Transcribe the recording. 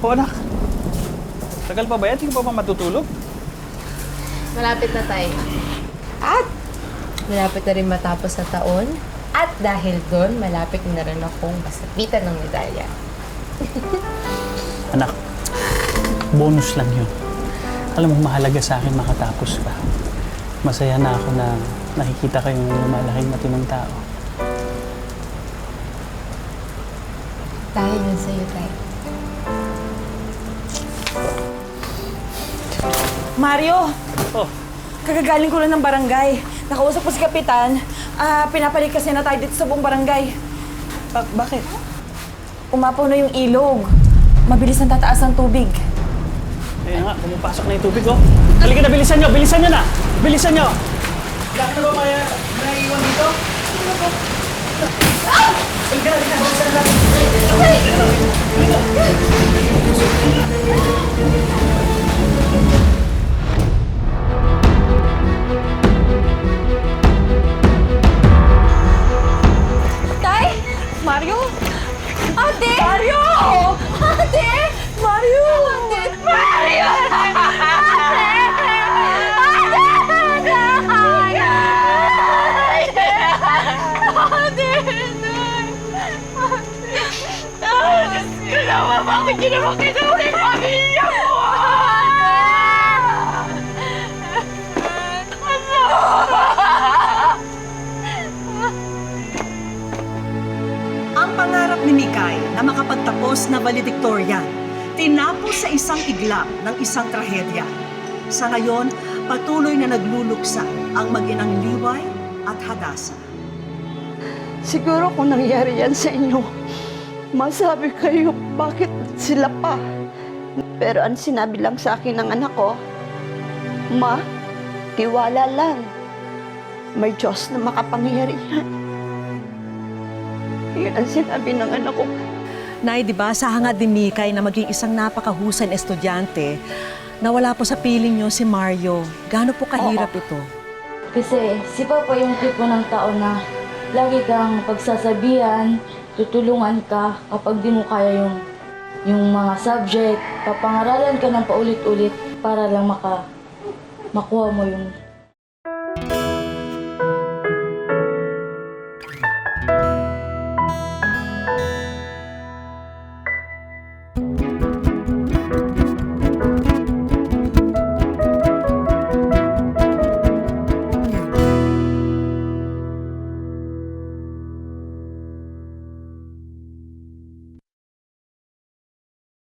O anak, tagal pa ba yan? Hindi ka pa ba matutulog? Malapit na tayo. At malapit na rin matapos sa taon. At dahil doon, malapit na rin akong masapitan ng medalya. Anak, bonus lang yun. Alam mo, mahalaga sa akin makatapos ka. Masaya na ako na nakikita kayong lumalaking matinong tao. Dahil yun sa'yo, Tay. Mario! Oh, Kagagaling ko lang ng barangay. Nakausap ko si Kapitan. Pinapalit kasi na tayo dito sa buong barangay. bakit? Umapaw na yung ilog. Mabilis nang tataas ng tubig. Kaya nga, pumapasok na yung tubig, oh. Halika na, bilisan nyo! Bilisan nyo na! Bilisan nyo! Lahat na ba may naiiwan dito? Halika na, bilisan na natin! Tay! Mario! Ate! Mario! Ate! Mario! Ate! Mario! Ginawa mo ako, ginawa kita mo yung pamilya mo! Ang pangarap ni Mikay na makapagtapos na valedictorian, tinapos sa isang iglap ng isang trahedya. Sa ngayon, patuloy na nagluluksa ang mag-inang Liway at Hadasa. Siguro kung nangyari yan sa inyo, masabi kayo bakit sila pa. Pero ang sinabi lang sa akin ng anak ko, Ma, tiwala lang. May Diyos na makapangyarihan. Yun ang sinabi ng anak ko. Nay, di ba, sa hangad ni Mikay na maging isang napakahusay na estudyante, nawala po sa piling niyo si Mario. Gaano po kahirap ito? Kasi si Papa yung tipo ng tao na lagi kang pagsasabihan, tutulungan ka kapag di mo kaya yung mga subject, papangaralan ka ng paulit-ulit para lang makuha mo yung